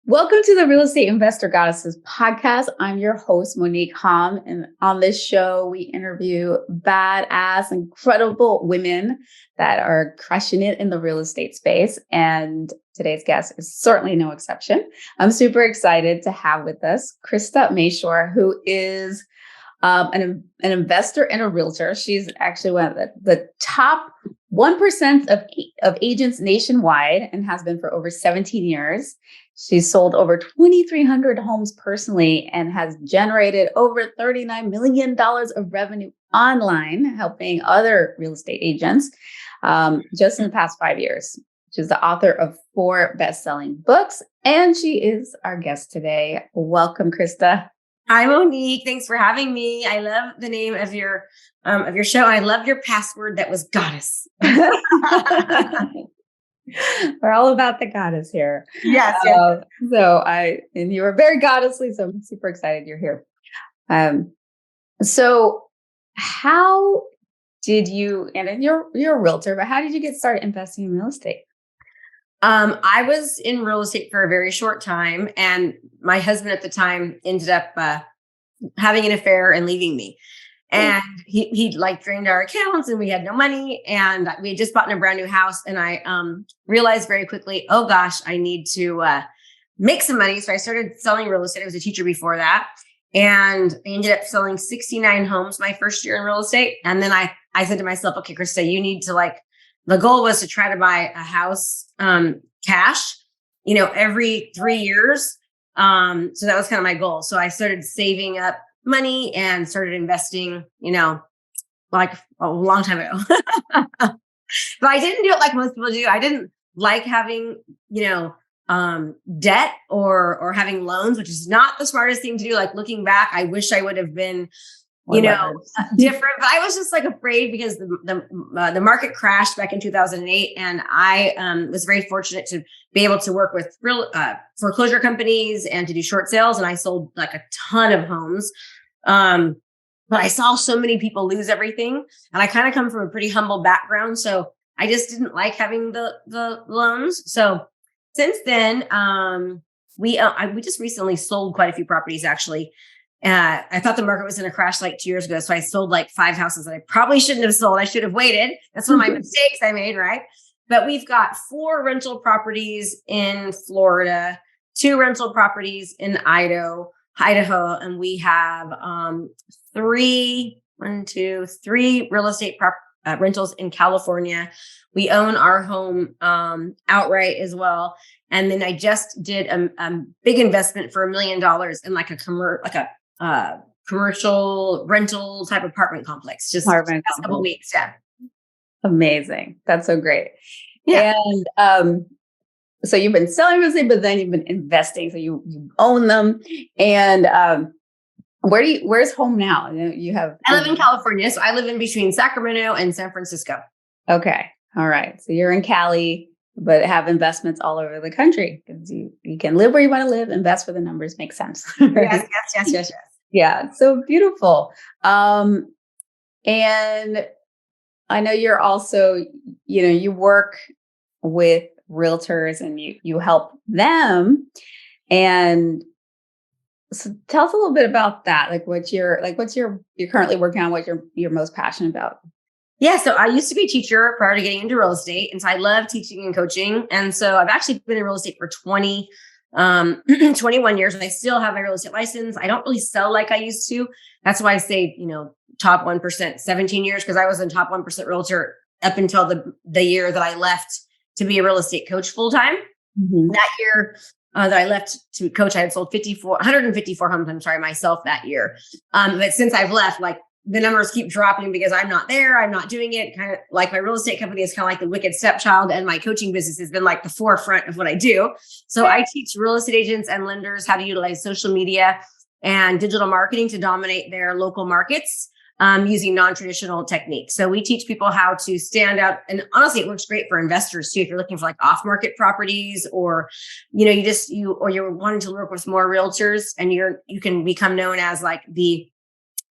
Welcome to the Real Estate Investor Goddesses podcast. I'm your host, Monick Halm. And on this show, we interview badass, incredible women that are crushing it in the real estate space. And today's guest is certainly no exception. I'm super excited to have with us Krista Mashore, who is an investor and a realtor. She's actually one of the top 1% of agents nationwide and has been for over 17 years. She's sold over 2,300 homes personally and has generated over $39 million of revenue online, helping other real estate agents just in the past 5 years. She's the author of 4 best-selling books, and she is our guest today. Welcome, Krista. Hi, Monique. Thanks for having me. I love the name of your show. I love your password that was goddess. We're all about the goddess here. Yes. And you were very goddessly, so I'm super excited you're here. So how did you, and you're a realtor, but how did you get started investing in real estate? I was in real estate for a very short time, and my husband at the time ended up having an affair and leaving me. And he like drained our accounts and we had no money, and we had just bought in a brand new house. And I realized very quickly, oh gosh, I need to make some money. So I started selling real estate. I was a teacher before that. And I ended up selling 69 homes my first year in real estate. And then I said to myself, okay, Krista, you need to the goal was to try to buy a house cash, every 3 years. So that was kind of my goal. So I started saving up money and started investing, like a long time ago. But I didn't do it like most people do. I didn't like having, debt or having loans, which is not the smartest thing to do. Like looking back, I wish I would have been, different, but I was just afraid because the market crashed back in 2008. And I was very fortunate to be able to work with real foreclosure companies and to do short sales. And I sold a ton of homes. But I saw so many people lose everything, and I kind of come from a pretty humble background. So I just didn't like having the loans. So since then, we just recently sold quite a few properties, actually. I thought the market was going to crash 2 years ago. So I sold 5 houses that I probably shouldn't have sold. I should have waited. That's one of my mistakes I made, right? But we've got 4 rental properties in Florida, 2 rental properties in Idaho, and we have 3 real estate rentals in California. We own our home outright as well. And then I just did a big investment for $1 million in a commercial rental type apartment complex. Just a couple weeks. Yeah. Amazing. That's so great. Yeah. And so you've been selling real estate, but then you've been investing. So you own them. And where's home now? I live in California. So I live in between Sacramento and San Francisco. Okay. All right. So you're in Cali, but have investments all over the country, because you can live where you want to live, invest where the numbers make sense. Right? Yes. Yeah. So beautiful. And I know you're also, you work with realtors and you help them. And so tell us a little bit about that. You're currently working on, what you're most passionate about. Yeah. So I used to be a teacher prior to getting into real estate. And so I love teaching and coaching. And so I've actually been in real estate for 21 years, and I still have my real estate license. I don't really sell like I used to. That's why I say, top 1%, 17 years, because I was a top 1% realtor up until the year that I left to be a real estate coach full time. Mm-hmm. That year that I left to coach, I had sold 154 homes, myself that year. But since I've left, the numbers keep dropping because I'm not there. I'm not doing it. Kind of like my real estate company is kind of like the wicked stepchild, and my coaching business has been the forefront of what I do. So I teach real estate agents and lenders how to utilize social media and digital marketing to dominate their local markets using non-traditional techniques. So we teach people how to stand out. And honestly, it works great for investors too. If you're looking for off-market properties, or, you're wanting to work with more realtors, and you can become known as the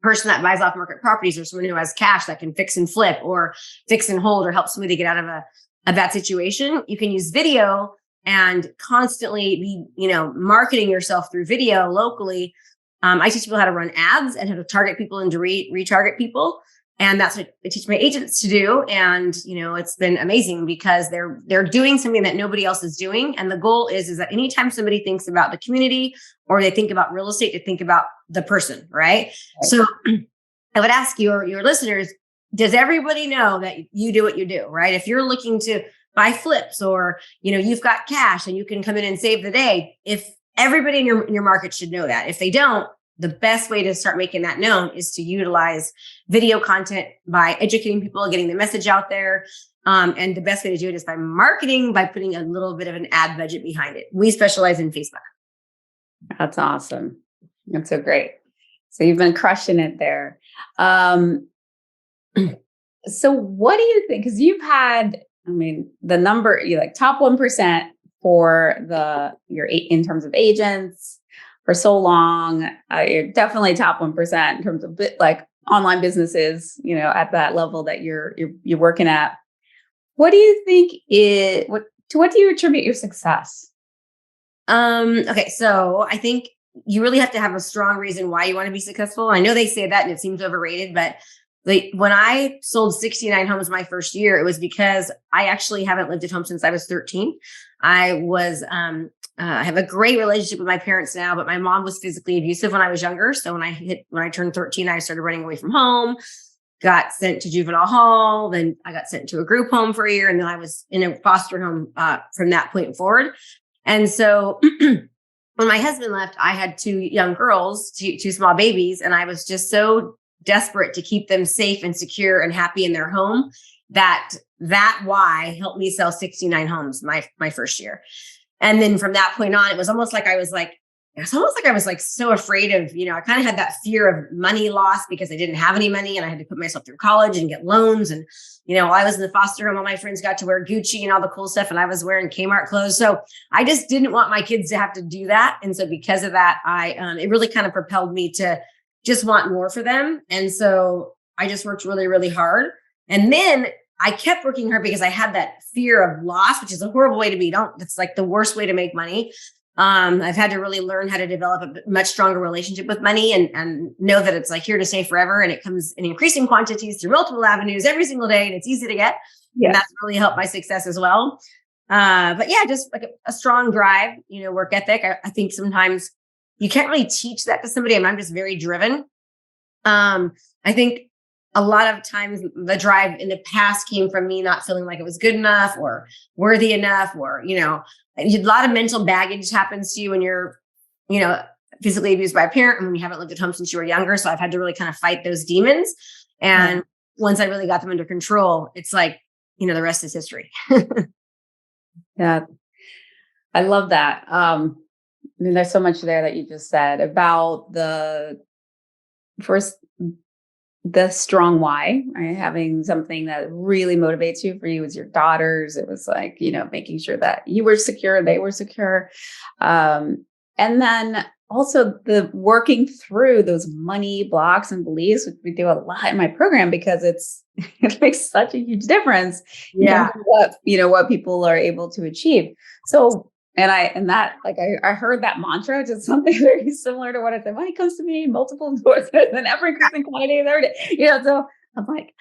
person that buys off market properties, or someone who has cash that can fix and flip or fix and hold or help somebody get out of a bad situation. You can use video and constantly be, marketing yourself through video locally. I teach people how to run ads and how to target people and to retarget people. And that's what I teach my agents to do. And, it's been amazing because they're doing something that nobody else is doing. And the goal is that anytime somebody thinks about the community or they think about real estate, to think about the person, right? So I would ask your listeners, does everybody know that you do what you do, right? If you're looking to buy flips or, you've got cash and you can come in and save the day, if everybody in your market should know that. If they don't, the best way to start making that known is to utilize video content by educating people, getting the message out there. And the best way to do it is by marketing, by putting a little bit of an ad budget behind it. We specialize in Facebook. That's awesome. That's so great. So you've been crushing it there. So what do you think? Because you've had, the number, you like top 1% for in terms of agents for so long. You're definitely top 1% in terms of like online businesses, at that level that you're working at. What do you think what do you attribute your success? Okay. So I think you really have to have a strong reason why you want to be successful. I know they say that and it seems overrated, but when I sold 69 homes my first year, it was because I actually haven't lived at home since I was 13. I have a great relationship with my parents now, but my mom was physically abusive when I was younger. So when I turned 13, I started running away from home, got sent to juvenile hall. Then I got sent to a group home for a year. And then I was in a foster home from that point forward. And so when my husband left, I had two young girls, two small babies. And I was just so desperate to keep them safe and secure and happy in their home that why helped me sell 69 homes my first year. And then from that point on, it was almost like I was so afraid of, I kind of had that fear of money loss because I didn't have any money and I had to put myself through college and get loans. And, while I was in the foster home, all my friends got to wear Gucci and all the cool stuff. And I was wearing Kmart clothes. So I just didn't want my kids to have to do that. And so because of that, it really kind of propelled me to just want more for them. And so I just worked really, really hard. And then I kept working hard because I had that fear of loss, which is a horrible way to be. It's like the worst way to make money. I've had to really learn how to develop a much stronger relationship with money and know that it's like here to stay forever. And it comes in increasing quantities through multiple avenues every single day. And it's easy to get. Yes. And that's really helped my success as well. But yeah, just like a strong drive, work ethic. I think sometimes you can't really teach that to somebody. I'm just very driven. I think a lot of times the drive in the past came from me not feeling like it was good enough or worthy enough, or, a lot of mental baggage happens to you when you're, physically abused by a parent and when you haven't lived at home since you were younger. So I've had to really kind of fight those demons. And once I really got them under control, it's like, the rest is history. Yeah. I love that. There's so much there that you just said about the strong why, right? Having something that really motivates you. For you was your daughters. It was like, making sure that you were secure, they were secure. And then also the working through those money blocks and beliefs, which we do a lot in my program because it makes such a huge difference. Yeah. What people are able to achieve. So, I heard that mantra, just something very similar to what I said. Money comes to me, multiple doors, and ever increasing quantity every day. So I'm like,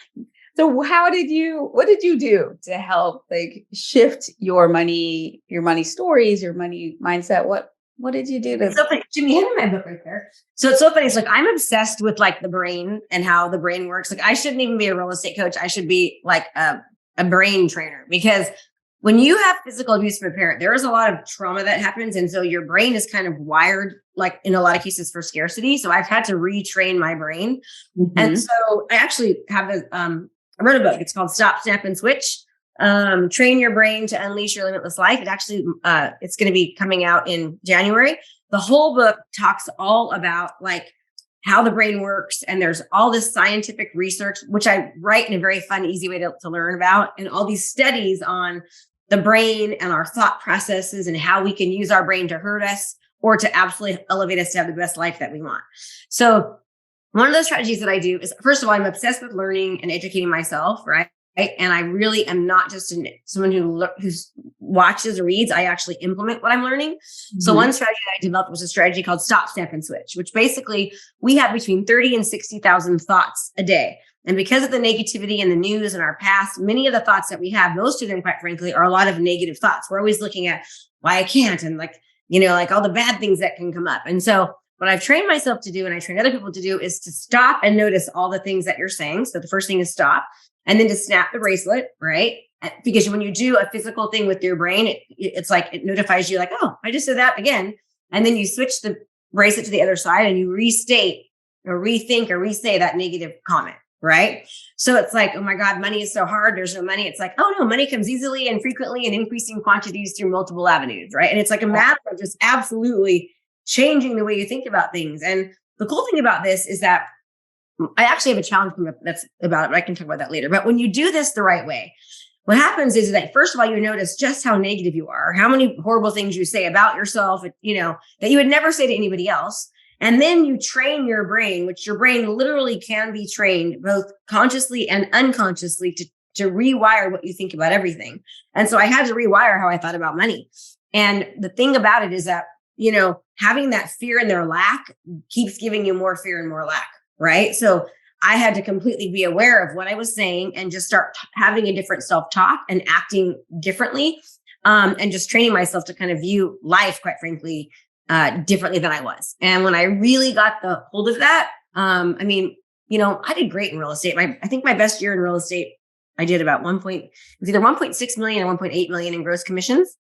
so what did you do to help shift your money stories, your money mindset? What did you do? It's so funny. Jimmy, hand me my book right there. So it's so funny. It's like, I'm obsessed with the brain and how the brain works. Like I shouldn't even be a real estate coach. I should be like a brain trainer, because when you have physical abuse from a parent, there is a lot of trauma that happens. And so your brain is kind of wired, like in a lot of cases, for scarcity. So I've had to retrain my brain. Mm-hmm. And so I actually have I wrote a book. It's called Stop, Snap, and Switch. Train your brain to unleash your limitless life. It actually, it's going to be coming out in January. The whole book talks all about how the brain works. And there's all this scientific research, which I write in a very fun, easy way to learn about, and all these studies on the brain and our thought processes and how we can use our brain to hurt us or to absolutely elevate us to have the best life that we want. So one of those strategies that I do is, first of all, I'm obsessed with learning and educating myself, right? Right. And I really am not just someone who watches or reads. I actually implement what I'm learning. Mm-hmm. So one strategy that I developed was a strategy called stop, snap, and switch, which basically we have between 30 and 60,000 thoughts a day. And because of the negativity in the news and our past, many of the thoughts that we have, most of them, quite frankly, are a lot of negative thoughts. We're always looking at why I can't and like all the bad things that can come up. And so what I've trained myself to do and I train other people to do is to stop and notice all the things that you're saying. So the first thing is stop. And then to snap the bracelet, right? Because when you do a physical thing with your brain, it's like it notifies you like, oh, I just did that again. And then you switch the bracelet to the other side and you restate or rethink or re-say that negative comment, right? So it's like, oh my God, money is so hard. There's no money. It's like, oh no, money comes easily and frequently in increasing quantities through multiple avenues, right? And it's like a matter of just absolutely changing the way you think about things. And the cool thing about this is that I actually have a challenge that's about it, but I can talk about that later. But when you do this the right way, what happens is that first of all, you notice just how negative you are, how many horrible things you say about yourself, that you would never say to anybody else. And then you train your brain, which your brain literally can be trained both consciously and unconsciously to rewire what you think about everything. And so I had to rewire how I thought about money. And the thing about it is that, having that fear and their lack keeps giving you more fear and more lack. Right. So I had to completely be aware of what I was saying and just start having a different self-talk and acting differently, and just training myself to kind of view life, quite frankly, differently than I was. And when I really got the hold of that, I did great in real estate. I think my best year in real estate, I did about it was either 1.6 million or 1.8 million in gross commissions.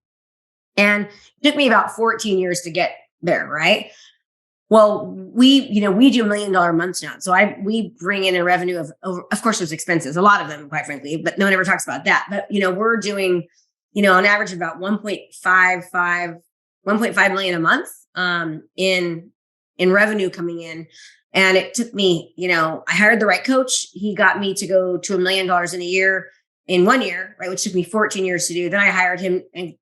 And it took me about 14 years to get there. Right. Well, we do $1 million months now. So we bring in a revenue of course, there's expenses, a lot of them, quite frankly, but no one ever talks about that. But, we're doing, on average about 1.5 million a month, in revenue coming in. And it took me, I hired the right coach. He got me to go to $1 million in a year in 1 year, right? Which took me 14 years to do. Then I hired him and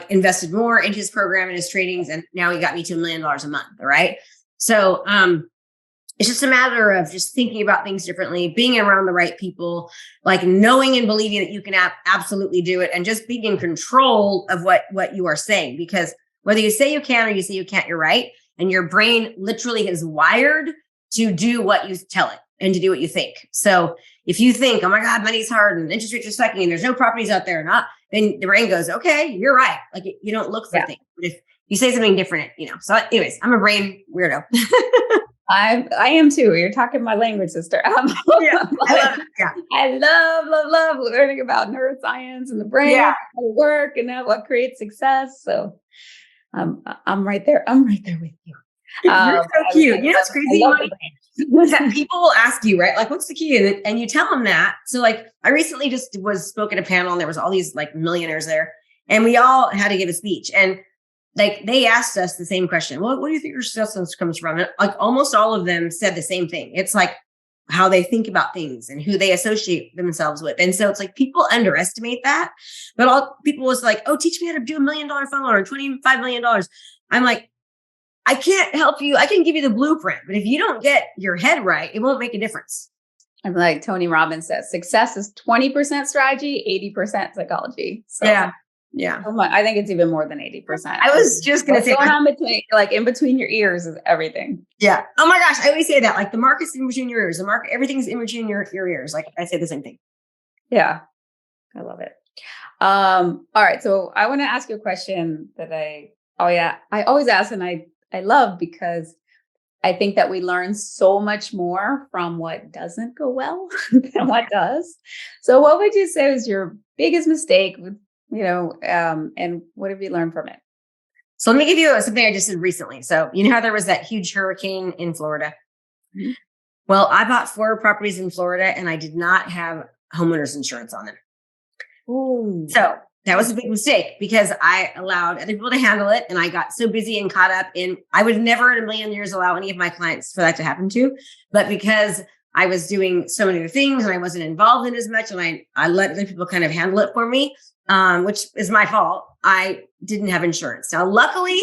invested more in his program and his trainings. And now he got me to $1 million a month. All right. So, it's just a matter of just thinking about things differently, being around the right people, knowing and believing that you can absolutely do it and just being in control of what you are saying, because whether you say you can or you say you can't, you're right. And your brain literally is wired to do what you tell it and to do what you think. So if you think, oh my God, money's hard and interest rates are sucking and there's no properties out there, then the brain goes, okay, you're right. You don't look for things. But if you say something different, So anyways, I'm a brain weirdo. I am too. You're talking my language, sister. Yeah, I love it. Yeah. I love learning about neuroscience and the brain, how to work and what creates success. So I'm right there. I'm right there with you. You're so cute. What's crazy, Monick? Is that people will ask you, right? What's the key? And you tell them that. So I recently just spoke at a panel and there was all these millionaires there and we all had to give a speech. And they asked us the same question. Well, what do you think your success comes from? And almost all of them said the same thing. It's how they think about things and who they associate themselves with. And so it's people underestimate that. But all people was oh, teach me how to do $1 million funnel or $25 million. I'm I can't help you. I can give you the blueprint, but if you don't get your head right, it won't make a difference. And like Tony Robbins says, success is 20% strategy, 80% psychology. So yeah. I think it's even more than 80%. I was just going to say, going on between, in between your ears is everything. Yeah. Oh my gosh. I always say that, the market's in between your ears. Everything's in between your ears. I say the same thing. Yeah. I love it. All right. So I want to ask you a question that I always ask, and I love, because I think that we learn so much more from what doesn't go well than what does. So what would you say was your biggest mistake with, and what have you learned from it? So let me give you something I just did recently. So how there was that huge hurricane in Florida? Mm-hmm. Well, I bought 4 properties in Florida and I did not have homeowners insurance on them. Ooh. So that was a big mistake because I allowed other people to handle it. And I got so busy and caught up in, I would never in a million years allow any of my clients for that to happen to. But because I was doing so many other things and I wasn't involved in as much, and I let other people kind of handle it for me, which is my fault, I didn't have insurance. Now, luckily,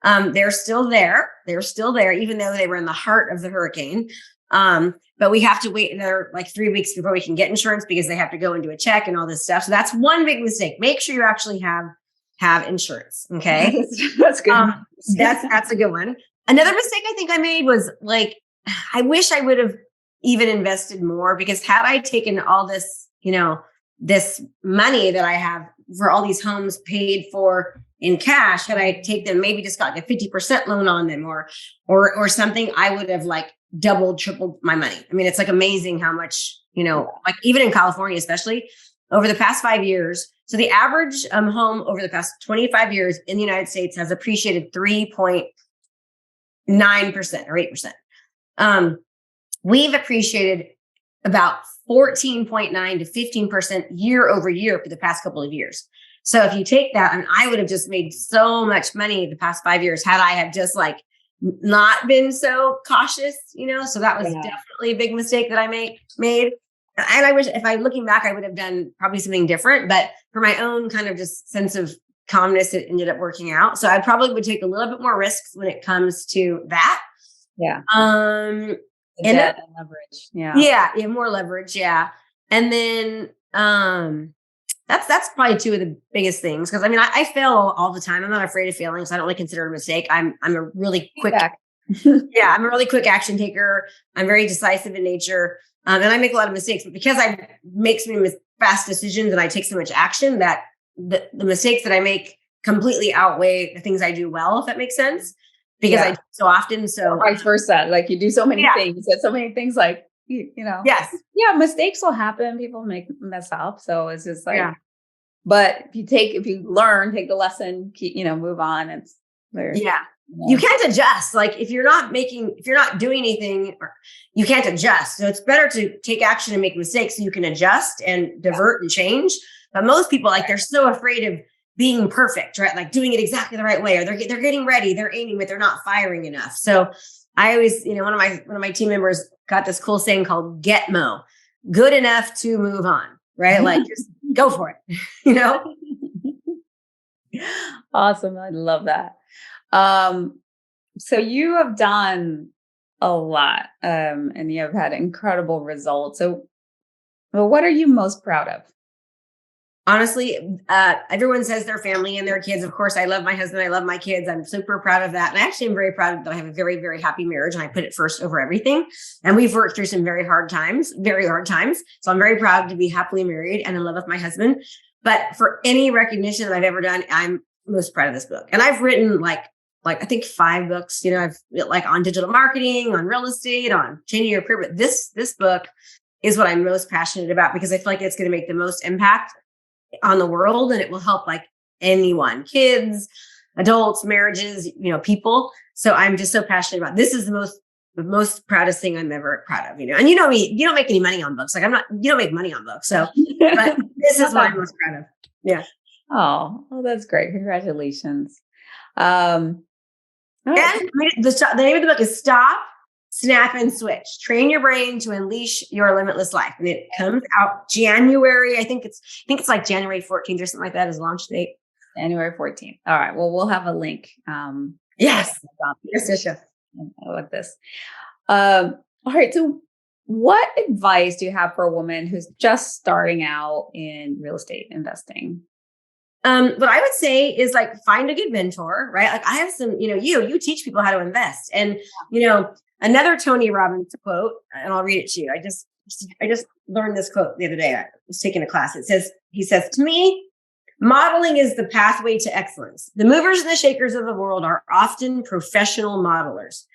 they're still there. They're still there, even though they were in the heart of the hurricane. But we have to wait another like 3 weeks before we can get insurance because they have to go and do a check and all this stuff. So that's one big mistake. Make sure you actually have insurance. Okay. That's good. That's a good one. Another mistake I think I made was like, I wish I would have even invested more, because had I taken all this, this money that I have for all these homes paid for in cash, had I take them, maybe just gotten a 50% loan on them or something, I would have like doubled, tripled my money. I mean, it's like amazing how much, like even in California, especially over the past 5 years. So the average home over the past 25 years in the United States has appreciated 3.9% or 8%. We've appreciated about 14.9 to 15% year over year for the past couple of years. So if you take that, and I would have just made so much money the past 5 years had I have just like not been so cautious, so that was definitely a big mistake that I made. And I wish, if I looking back, I would have done probably something different, but for my own kind of just sense of calmness, it ended up working out. So I probably would take a little bit more risks when it comes to that. Yeah. And leverage. Yeah, more leverage. Yeah. And then that's probably two of the biggest things. Because I mean, I fail all the time. I'm not afraid of failing, so I don't really consider it a mistake. I'm a really quick I'm a really quick action taker. I'm very decisive in nature. And I make a lot of mistakes, but because I make so many fast decisions and I take so much action, that the mistakes that I make completely outweigh the things I do well, if that makes sense, because I do so often. So or vice versa, like you do so many things, and so many things, like, yes. Yeah. Mistakes will happen. People mess up. So it's just like, but if you learn, take the lesson, move on. It's there. Yeah. You can't adjust. Like if you're not doing anything, you can't adjust. So it's better to take action and make mistakes so you can adjust and divert and change. But most people, like, they're so afraid of being perfect, right? Like doing it exactly the right way, or they're getting ready, they're aiming, but they're not firing enough. So I always, one of my team members got this cool saying called GETMO, good enough to move on, right? Like just go for it, Awesome. I love that. So you have done a lot, and you have had incredible results. So, what are you most proud of? Honestly, everyone says their family and their kids. Of course, I love my husband. I love my kids. I'm super proud of that. And I actually am very proud that I have a very, very happy marriage, and I put it first over everything. And we've worked through some very hard times. So I'm very proud to be happily married and in love with my husband. But for any recognition that I've ever done, I'm most proud of this book. And I've written like I think 5 books, I've like on digital marketing, on real estate, on changing your career. But this book is what I'm most passionate about, because I feel like it's going to make the most impact on the world, and it will help like anyone, kids, adults, marriages, people. So I'm just so passionate about this. Is the most proudest thing I'm ever proud of, and me, you don't make any money on books. Like you don't make money on books. So, but this is what I'm most proud of. Yeah. Oh, well, that's great. Congratulations. And the name of the book is Stop, Snap, and Switch. Train your brain to unleash your limitless life. And it comes out January. I think it's like January 14th or something like that is launch date. January 14th. All right. Well, we'll have a link. Yes. With this. All right. So what advice do you have for a woman who's just starting out in real estate investing? What I would say is like, find a good mentor, right? Like I have some, you teach people how to invest, and, another Tony Robbins quote, and I'll read it to you. I just learned this quote the other day. I was taking a class. He says, to me, modeling is the pathway to excellence. The movers and the shakers of the world are often professional modelers.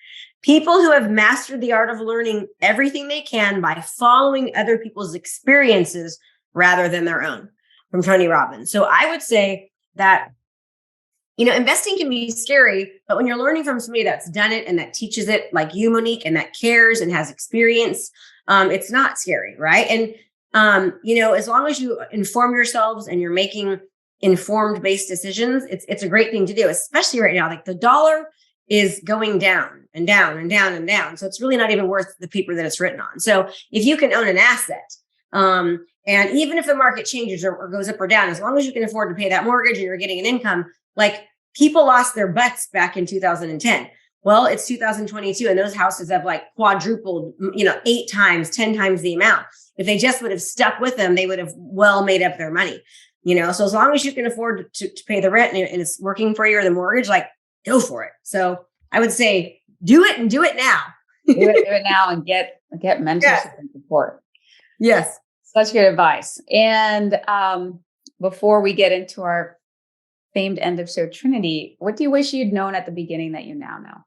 People who have mastered the art of learning everything they can by following other people's experiences rather than their own. From Tony Robbins. So I would say that, investing can be scary, but when you're learning from somebody that's done it and that teaches it, like you, Monick, and that cares and has experience, it's not scary, right? And, as long as you inform yourselves and you're making informed based decisions, it's a great thing to do, especially right now. Like the dollar is going down and down and down and down. So it's really not even worth the paper that it's written on. So if you can own an asset, and even if the market changes or goes up or down, as long as you can afford to pay that mortgage and you're getting an income, like people lost their butts back in 2010. Well, it's 2022 and those houses have like quadrupled, 8 times, 10 times the amount. If they just would have stuck with them, they would have well made up their money, So as long as you can afford to pay the rent and it's working for you or the mortgage, like go for it. So I would say do it and do it now. do it now and get mentorship and support. Yes. Such good advice. And before we get into our famed end of show Trinity, what do you wish you'd known at the beginning that you now know?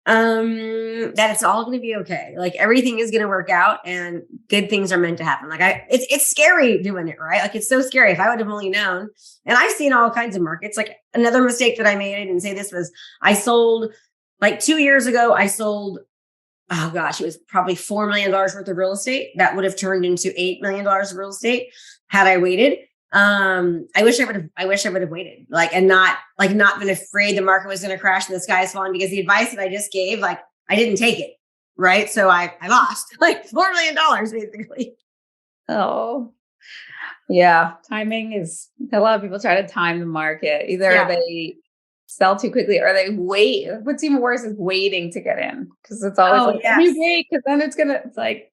That it's all going to be okay. Like everything is going to work out and good things are meant to happen. Like it's scary doing it, right? Like it's so scary. If I would have only known, and I've seen all kinds of markets, like another mistake that I made, I didn't say this was I sold like 2 years ago, oh gosh, it was probably $4 million worth of real estate. That would have turned into $8 million of real estate had I waited. I wish I would have waited, and not been afraid the market was going to crash and the sky is falling, because the advice that I just gave, I didn't take it. Right. So I lost like $4 million basically. Oh, yeah. Timing is, a lot of people try to time the market. Either they sell too quickly or they wait. What's even worse is waiting to get in, because it's always you wait, because then it's like,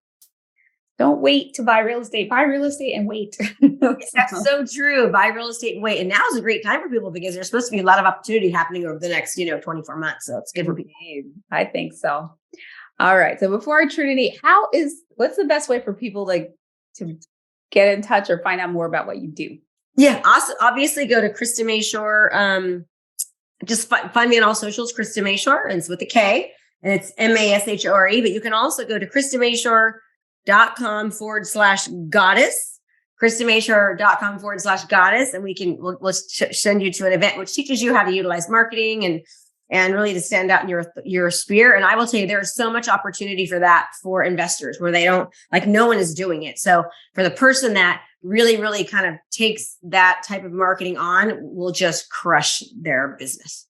don't wait to buy real estate. Buy real estate and wait. That's so true. Buy real estate and wait. And now is a great time for people because there's supposed to be a lot of opportunity happening over the next, 24 months. So it's good for people. I think so. All right. So before Trinity, what's the best way for people to get in touch or find out more about what you do? Yeah. Also, obviously go to Krista Mashore. Just find me on all socials, Krista Mashore, and it's with a K, and it's Mashore. But you can also go to KristaMashore.com/goddess, KristaMashore.com/goddess. And we'll send you to an event which teaches you how to utilize marketing and really to stand out in your sphere. And I will tell you, there's so much opportunity for that for investors where they don't, no one is doing it. So for the person that really, really kind of takes that type of marketing on, will just crush their business.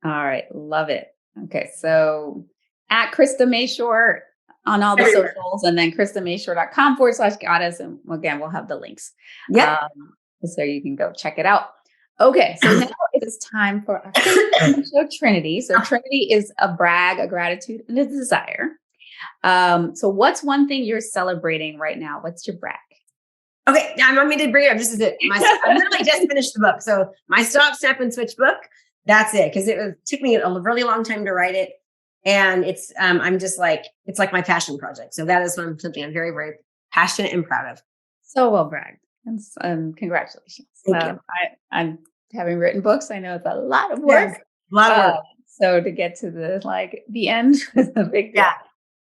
All right. Love it. Okay. So at Krista Mashore on all the socials, and then KristaMashore.com/goddess. And again, we'll have the links. Yeah. So you can go check it out. Okay. So now it is time for our show Trinity. So Trinity is a brag, a gratitude, and a desire. So what's one thing you're celebrating right now? What's your brag? Okay. I want me to bring it up. This is it. I literally just finished the book. So my Stop, Snap, and Switch book, that's it. Because it took me a really long time to write it. And it's, I'm just it's like my passion project. So that is something I'm very, very passionate and proud of. So well bragged. And congratulations. Thank you. I'm having written books. I know it's a lot of work. Yes, a lot of work. So to get to the end is a big deal. Yeah.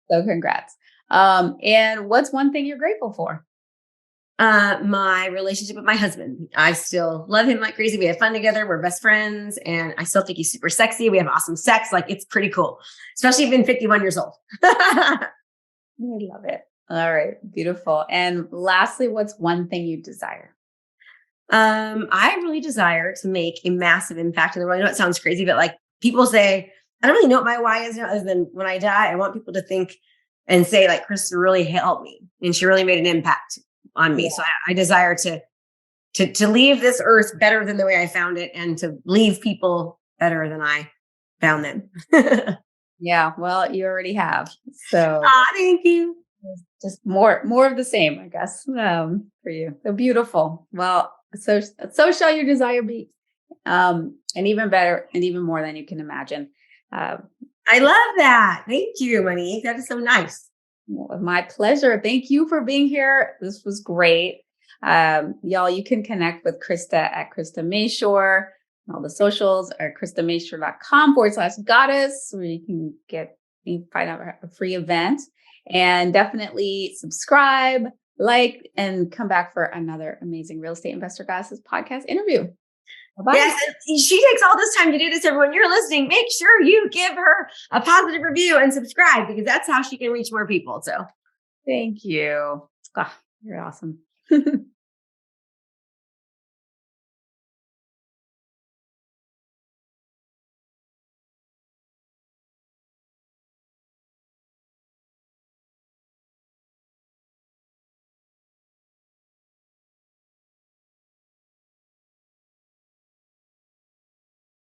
So congrats. And what's one thing you're grateful for? My relationship with my husband. I still love him like crazy. We have fun together. We're best friends, and I still think he's super sexy. We have awesome sex. It's pretty cool, especially being 51 years old. I love it. All right. Beautiful. And lastly, what's one thing you desire? I really desire to make a massive impact in the world. I know it sounds crazy, but people say, I don't really know what my why is now, other than when I die, I want people to think and say Krista really helped me and she really made an impact on me. Yeah. So I desire to leave this earth better than the way I found it, and to leave people better than I found them. Yeah. Well, you already have. So thank you. Just more of the same, I guess, for you. So beautiful. Well, so shall your desire be, and even better and even more than you can imagine. I love that. Thank you, Monick. That is so nice. Well, my pleasure. Thank you for being here. This was great. Y'all, you can connect with Krista at Krista Mashore. All the socials are KristaMashore.com/goddess, where you can find out a free event, and definitely subscribe, and come back for another amazing Real Estate Investor Goddesses podcast interview. Bye-bye. Yes, she takes all this time to do this. Everyone, you're listening, make sure you give her a positive review and subscribe, because that's how she can reach more people. So thank you. Oh, you're awesome.